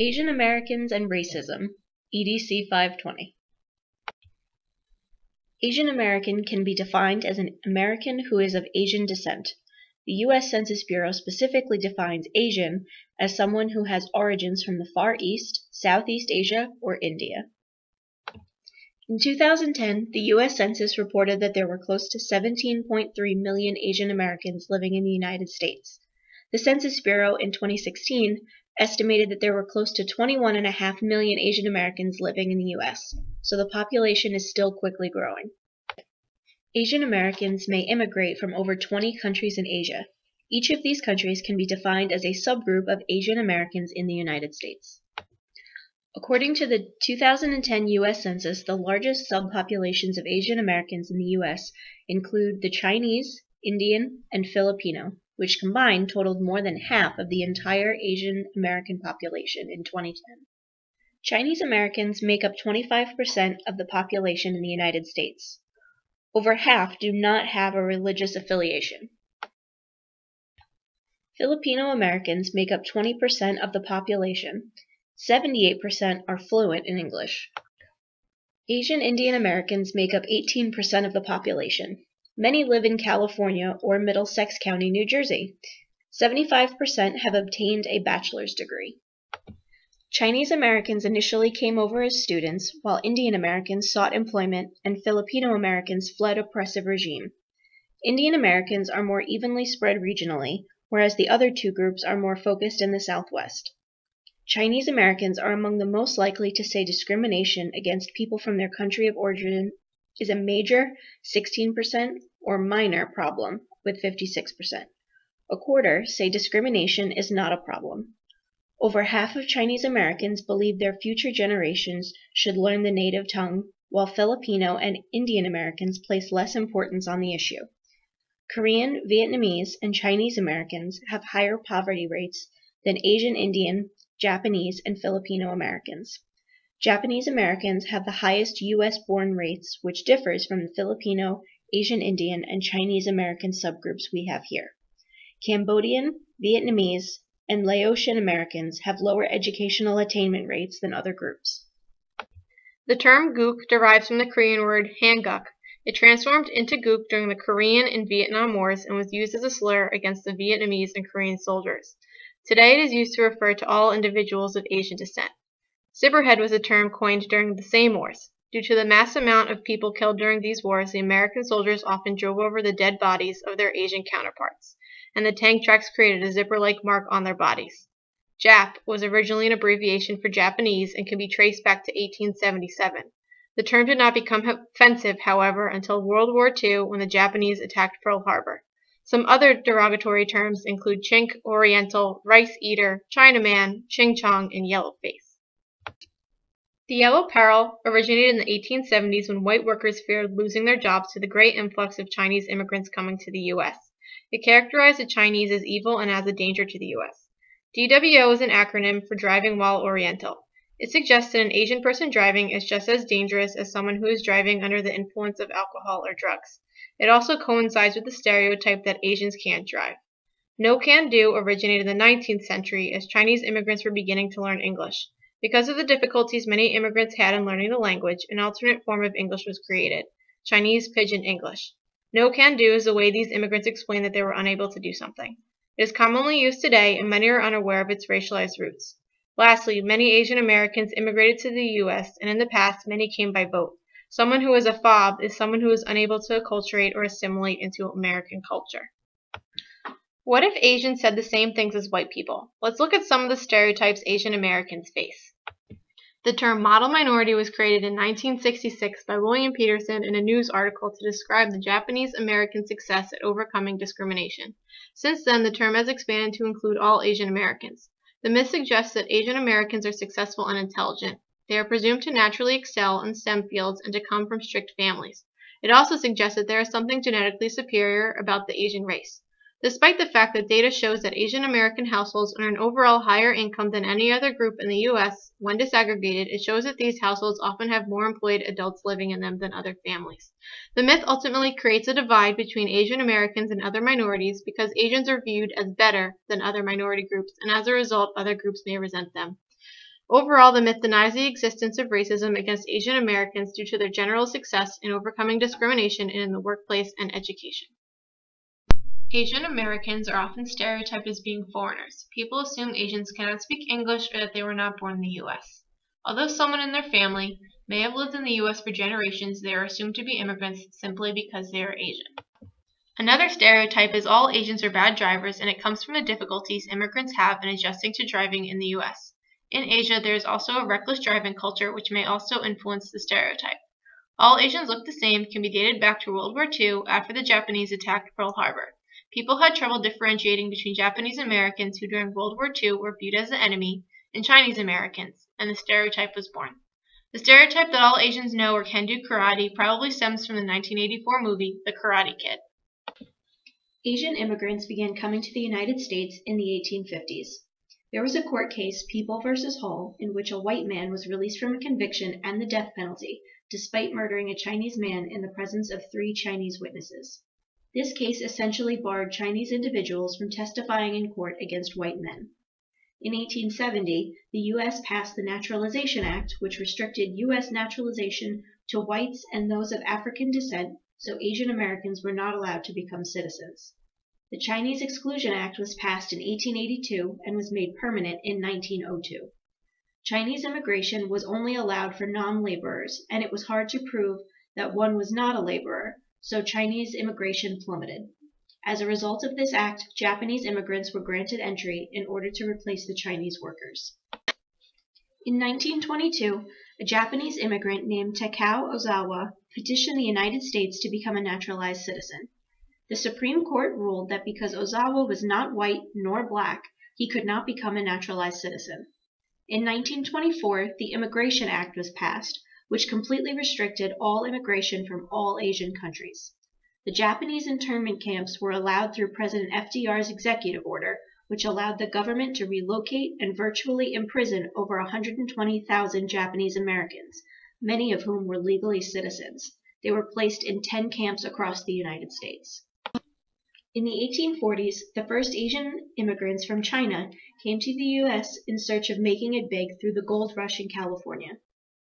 Asian Americans and Racism, EDC 520. Asian American can be defined as an American who is of Asian descent. The U.S. Census Bureau specifically defines Asian as someone who has origins from the Far East, Southeast Asia, or India. In 2010, the U.S. Census reported that there were close to 17.3 million Asian Americans living in the United States. The Census Bureau in 2016 estimated that there were close to 21.5 million Asian Americans living in the U.S., so the population is still quickly growing. Asian Americans may immigrate from over 20 countries in Asia. Each of these countries can be defined as a subgroup of Asian Americans in the United States. According to the 2010 U.S. Census, the largest subpopulations of Asian Americans in the U.S. include the Chinese, Indian, and Filipino, which combined totaled more than half of the entire Asian American population in 2010. Chinese Americans make up 25% of the population in the United States. Over half do not have a religious affiliation. Filipino Americans make up 20% of the population. 78% are fluent in English. Asian Indian Americans make up 18% of the population. Many live in California or Middlesex County, New Jersey. 75% have obtained a bachelor's degree. Chinese Americans initially came over as students, while Indian Americans sought employment and Filipino Americans fled oppressive regime. Indian Americans are more evenly spread regionally, whereas the other two groups are more focused in the Southwest. Chinese Americans are among the most likely to say discrimination against people from their country of origin is a major 16% or minor problem with 56%. A quarter say discrimination is not a problem. Over half of Chinese Americans believe their future generations should learn the native tongue, while Filipino and Indian Americans place less importance on the issue. Korean, Vietnamese, and Chinese Americans have higher poverty rates than Asian Indian, Japanese, and Filipino Americans. Japanese Americans have the highest U.S.-born rates, which differs from the Filipino, Asian Indian, and Chinese American subgroups we have here. Cambodian, Vietnamese, and Laotian Americans have lower educational attainment rates than other groups. The term gook derives from the Korean word hanguk. It transformed into gook during the Korean and Vietnam Wars and was used as a slur against the Vietnamese and Korean soldiers. Today it is used to refer to all individuals of Asian descent. Zipperhead was a term coined during the same wars. Due to the mass amount of people killed during these wars, the American soldiers often drove over the dead bodies of their Asian counterparts, and the tank tracks created a zipper-like mark on their bodies. Jap was originally an abbreviation for Japanese and can be traced back to 1877. The term did not become offensive, however, until World War II when the Japanese attacked Pearl Harbor. Some other derogatory terms include chink, oriental, rice eater, Chinaman, ching chong, and yellow face. The Yellow Peril originated in the 1870s when white workers feared losing their jobs to the great influx of Chinese immigrants coming to the U.S. It characterized the Chinese as evil and as a danger to the U.S. DWO is an acronym for Driving While Oriental. It suggests that an Asian person driving is just as dangerous as someone who is driving under the influence of alcohol or drugs. It also coincides with the stereotype that Asians can't drive. No Can Do originated in the 19th century as Chinese immigrants were beginning to learn English. Because of the difficulties many immigrants had in learning the language, an alternate form of English was created, Chinese Pidgin English. No Can Do is the way these immigrants explain that they were unable to do something. It is commonly used today, and many are unaware of its racialized roots. Lastly, many Asian Americans immigrated to the U.S., and in the past, many came by boat. Someone who is a fob is someone who is unable to acculturate or assimilate into American culture. What if Asians said the same things as white people? Let's look at some of the stereotypes Asian Americans face. The term model minority was created in 1966 by William Peterson in a news article to describe the Japanese American success at overcoming discrimination. Since then, the term has expanded to include all Asian Americans. The myth suggests that Asian Americans are successful and intelligent. They are presumed to naturally excel in STEM fields and to come from strict families. It also suggests that there is something genetically superior about the Asian race. Despite the fact that data shows that Asian American households earn overall higher income than any other group in the U.S., when disaggregated, it shows that these households often have more employed adults living in them than other families. The myth ultimately creates a divide between Asian Americans and other minorities because Asians are viewed as better than other minority groups, and as a result, other groups may resent them. Overall, the myth denies the existence of racism against Asian Americans due to their general success in overcoming discrimination in the workplace and education. Asian Americans are often stereotyped as being foreigners. People assume Asians cannot speak English or that they were not born in the U.S. Although someone in their family may have lived in the U.S. for generations, they are assumed to be immigrants simply because they are Asian. Another stereotype is all Asians are bad drivers, and it comes from the difficulties immigrants have in adjusting to driving in the U.S. In Asia, there is also a reckless driving culture which may also influence the stereotype. All Asians look the same can be dated back to World War II after the Japanese attacked Pearl Harbor. People had trouble differentiating between Japanese Americans who during World War II were viewed as the enemy and Chinese Americans, and the stereotype was born. The stereotype that all Asians know or can do karate probably stems from the 1984 movie The Karate Kid. Asian immigrants began coming to the United States in the 1850s. There was a court case, People v. Hall, in which a white man was released from a conviction and the death penalty, despite murdering a Chinese man in the presence of 3 Chinese witnesses. This case essentially barred Chinese individuals from testifying in court against white men. In 1870, the U.S. passed the Naturalization Act, which restricted U.S. naturalization to whites and those of African descent, so Asian Americans were not allowed to become citizens. The Chinese Exclusion Act was passed in 1882 and was made permanent in 1902. Chinese immigration was only allowed for non-laborers, and it was hard to prove that one was not a laborer, so Chinese immigration plummeted. As a result of this act, Japanese immigrants were granted entry in order to replace the Chinese workers. In 1922, a Japanese immigrant named Takao Ozawa petitioned the United States to become a naturalized citizen. The Supreme Court ruled that because Ozawa was not white nor black, he could not become a naturalized citizen. In 1924, the Immigration Act was passed, which completely restricted all immigration from all Asian countries. The Japanese internment camps were allowed through President FDR's executive order, which allowed the government to relocate and virtually imprison over 120,000 Japanese Americans, many of whom were legally citizens. They were placed in 10 camps across the United States. In the 1840s, the first Asian immigrants from China came to the U.S. in search of making it big through the gold rush in California.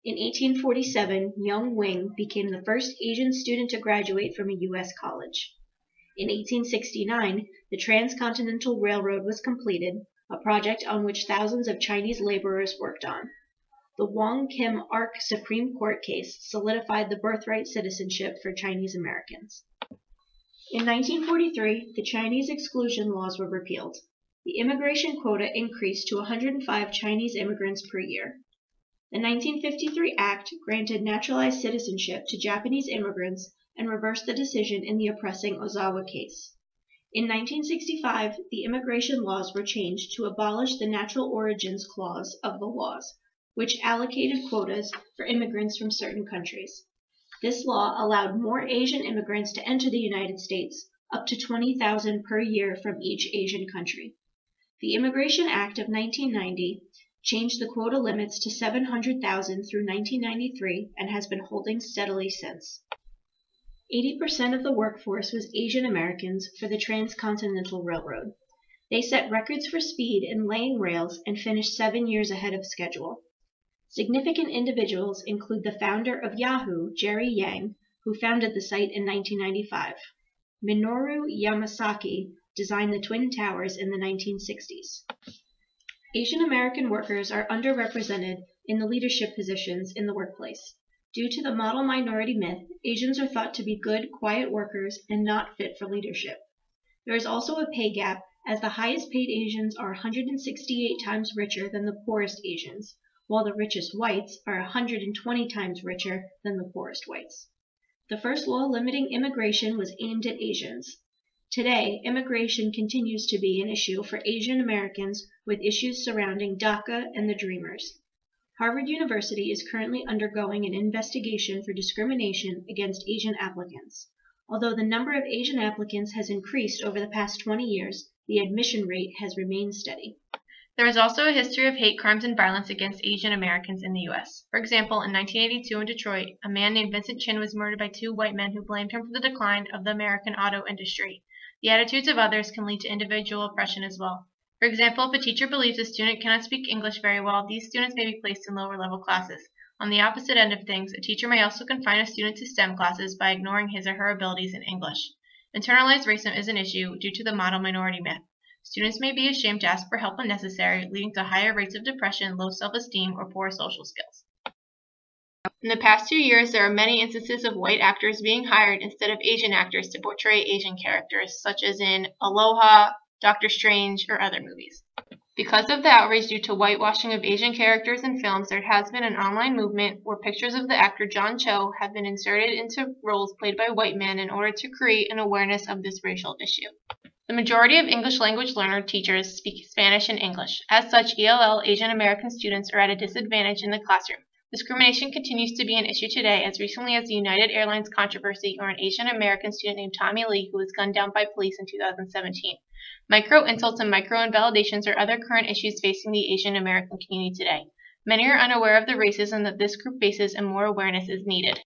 In 1847, Young Wing became the first Asian student to graduate from a U.S. college. In 1869, the Transcontinental Railroad was completed, a project on which thousands of Chinese laborers worked on. The Wong Kim Ark Supreme Court case solidified the birthright citizenship for Chinese Americans. In 1943, the Chinese exclusion laws were repealed. The immigration quota increased to 105 Chinese immigrants per year. The 1953 Act granted naturalized citizenship to Japanese immigrants and reversed the decision in the oppressing Ozawa case. In 1965, the immigration laws were changed to abolish the natural origins clause of the laws, which allocated quotas for immigrants from certain countries. This law allowed more Asian immigrants to enter the United States, up to 20,000 per year from each Asian country. The Immigration Act of 1990 changed the quota limits to 700,000 through 1993 and has been holding steadily since. 80% of the workforce was Asian Americans for the Transcontinental Railroad. They set records for speed in laying rails and finished 7 years ahead of schedule. Significant individuals include the founder of Yahoo, Jerry Yang, who founded the site in 1995. Minoru Yamasaki designed the Twin Towers in the 1960s. Asian American workers are underrepresented in the leadership positions in the workplace. Due to the model minority myth, Asians are thought to be good, quiet workers and not fit for leadership. There is also a pay gap, as the highest paid Asians are 168 times richer than the poorest Asians, while the richest whites are 120 times richer than the poorest whites. The first law limiting immigration was aimed at Asians. Today, immigration continues to be an issue for Asian Americans, with issues surrounding DACA and the Dreamers. Harvard University is currently undergoing an investigation for discrimination against Asian applicants. Although the number of Asian applicants has increased over the past 20 years, the admission rate has remained steady. There is also a history of hate crimes and violence against Asian Americans in the U.S. For example, in 1982 in Detroit, a man named Vincent Chin was murdered by 2 white men who blamed him for the decline of the American auto industry. The attitudes of others can lead to individual oppression as well. For example, if a teacher believes a student cannot speak English very well, these students may be placed in lower-level classes. On the opposite end of things, a teacher may also confine a student to STEM classes by ignoring his or her abilities in English. Internalized racism is an issue due to the model minority myth. Students may be ashamed to ask for help when necessary, leading to higher rates of depression, low self-esteem, or poor social skills. In the past 2 years, there are many instances of white actors being hired instead of Asian actors to portray Asian characters, such as in Aloha, Doctor Strange, or other movies. Because of the outrage due to whitewashing of Asian characters in films, there has been an online movement where pictures of the actor John Cho have been inserted into roles played by white men in order to create an awareness of this racial issue. The majority of English language learner teachers speak Spanish and English. As such, ELL Asian American students are at a disadvantage in the classroom. Discrimination continues to be an issue today, as recently as the United Airlines controversy or an Asian American student named Tommy Lee who was gunned down by police in 2017. Micro-insults and micro-invalidations are other current issues facing the Asian American community today. Many are unaware of the racism that this group faces, and more awareness is needed.